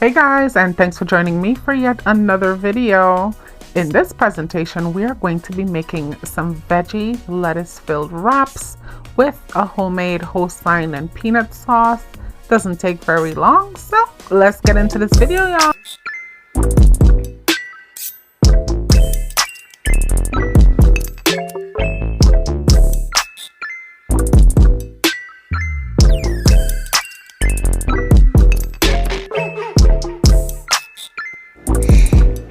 Hey guys, and thanks for joining me for yet another video. In this presentation, we are going to be making some veggie lettuce filled wraps with a homemade Hosein and peanut sauce. Doesn't take very long, so let's get into this video, y'all.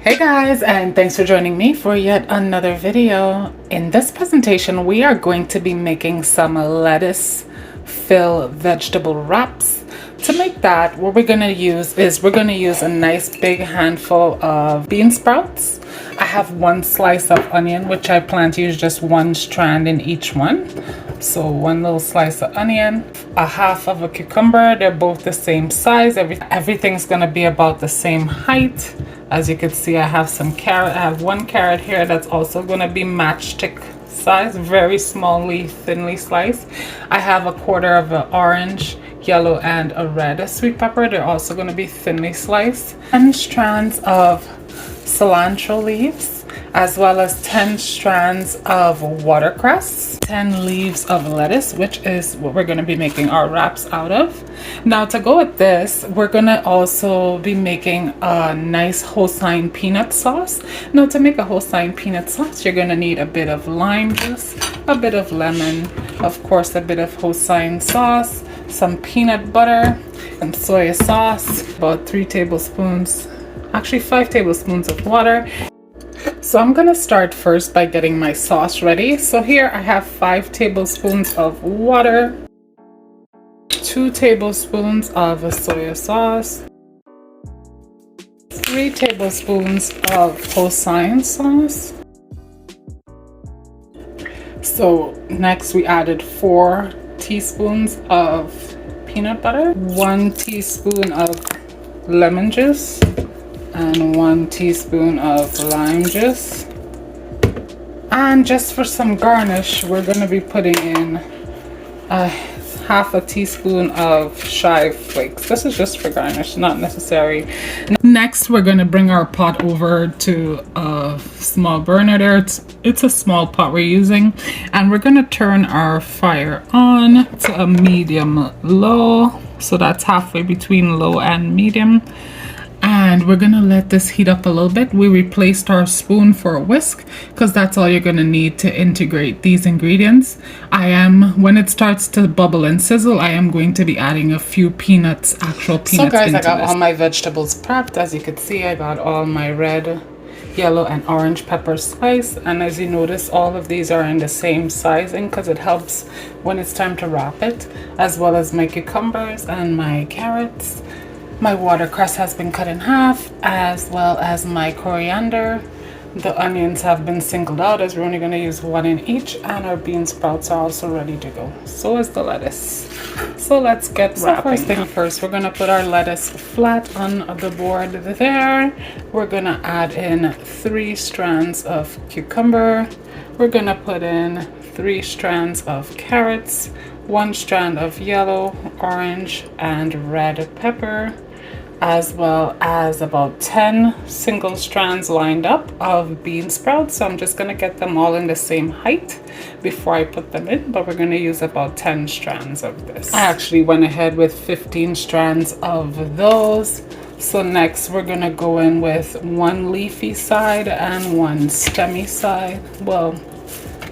Hey guys, and thanks for joining me for yet another video. In this presentation, we are going to be making some lettuce filled vegetable wraps. To make that, what we're going to use is we're going to use a nice big handful of bean sprouts. I have one slice of onion, which I plan to use just one strand in each one. So one little slice of onion, a half of a cucumber. They're both the same size. Everything's going to be about the same height. As you can see, I have some carrot. I have one carrot here that's also going to be matchstick size, very smallly, thinly sliced. I have a quarter of an orange, yellow, and a red sweet pepper. They're also going to be thinly sliced. 10 strands of cilantro leaves, as well as 10 strands of watercress, 10 leaves of lettuce, which is what we're going to be making our wraps out of. Now to go with this, we're going to also be making a nice Hosein peanut sauce. Now to make a Hosein peanut sauce, you're going to need a bit of lime juice, a bit of lemon, of course a bit of Hosein sauce, some peanut butter, and soy sauce, about 3 tablespoons, actually 5 tablespoons of water. So I'm gonna start first by getting my sauce ready. So here I have 5 tablespoons of water, 2 tablespoons of soy sauce, 3 tablespoons of Hosein sauce. So next we added 4 teaspoons of peanut butter, 1 teaspoon of lemon juice, and 1 teaspoon of lime juice. And just for some garnish, we're going to be putting in half a teaspoon of chive flakes. This is just for garnish, not necessary. Next, we're going to bring our pot over to a small burner there. It's a small pot we're using, and we're going to turn our fire on to a medium low. So that's halfway between low and medium. And we're gonna let this heat up a little bit. We replaced our spoon for a whisk because that's all you're gonna need to integrate these ingredients. When it starts to bubble and sizzle, I am going to be adding a few peanuts, actual peanuts. So guys, I got all my vegetables prepped. As you can see, I got all my red, yellow, and orange peppers sliced. And as you notice, all of these are in the same sizing because it helps when it's time to wrap it, as well as my cucumbers and my carrots. My watercress has been cut in half, as well as my coriander. The onions have been singled out as we're only going to use 1 in each, and our bean sprouts are also ready to go. So is the lettuce. So let's get wrapping. First thing first, we're going to put our lettuce flat on the board there. We're going to add in 3 strands of cucumber. We're going to put in 3 strands of carrots, 1 strand of yellow, orange, and red pepper, as well as about 10 single strands lined up of bean sprouts. So I'm just going to get them all in the same height before I put them in, but we're going to use about 10 strands of this. I actually went ahead with 15 strands of those. So next we're going to go in with 1 leafy side and 1 stemmy side. Well,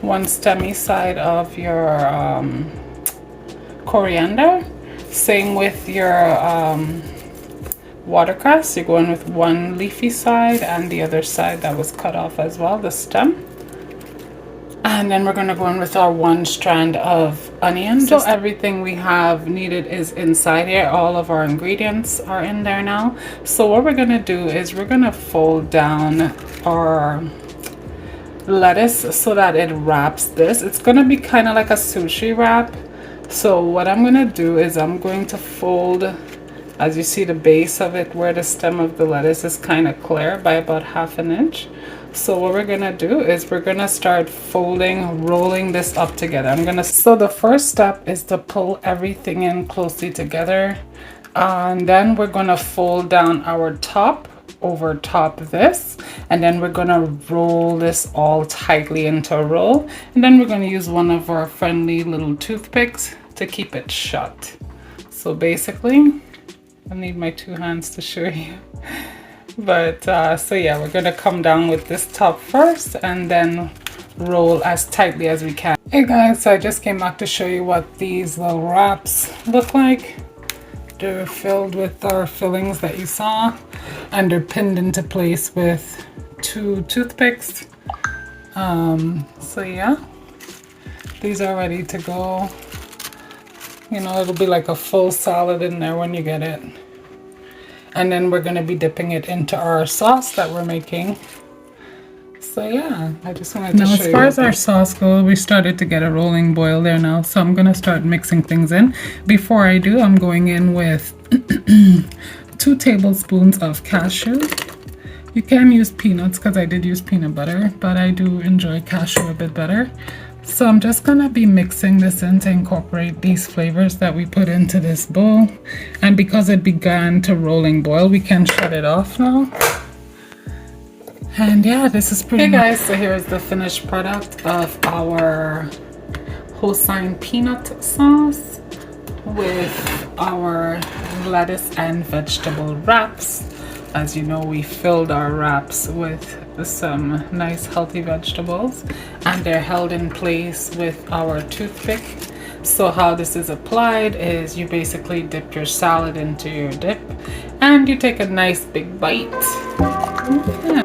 1 stemmy side of your coriander. Same with your watercress. You're going with 1 leafy side and the other side that was cut off as well, the stem. And then we're going to go in with our 1 strand of onion. So everything we have needed is inside here. All of our ingredients are in there now. So what we're going to do is we're going to fold down our lettuce so that it wraps this. It's going to be kind of like a sushi wrap. So what I'm going to do is I'm going to fold, as you see the base of it where the stem of the lettuce is kind of clear, by about 1/2 inch. So what we're going to do is we're going to start folding, rolling this up together. So the first step is to pull everything in closely together. And then we're gonna fold down our top over top of this, and then we're gonna roll this all tightly into a roll, and then we're gonna use one of our friendly little toothpicks to keep it shut. So basically, I need my two hands to show you. But so yeah, we're gonna come down with this top first and then roll as tightly as we can. Hey guys, so I just came back to show you what these little wraps look like. They're filled with our fillings that you saw, and they're pinned into place with two toothpicks. So yeah, these are ready to go. You know, it'll be like a full salad in there when you get it. And then we're gonna be dipping it into our sauce that we're making. So yeah, I just wanted to show you. Now, as far as our sauce goes, we started to get a rolling boil there now. So I'm gonna start mixing things in. Before I do, I'm going in with 2 tablespoons of cashew. You can use peanuts because I did use peanut butter, but I do enjoy cashew a bit better. So I'm just gonna be mixing this in to incorporate these flavors that we put into this bowl. And because it began to rolling boil, we can shut it off now. And yeah, this is pretty. Hey guys, so here's the finished product of our Hosein peanut sauce with our lettuce and vegetable wraps. As you know, we filled our wraps with some nice healthy vegetables, and they're held in place with our toothpick. So how this is applied is you basically dip your salad into your dip and you take a nice big bite. Yeah.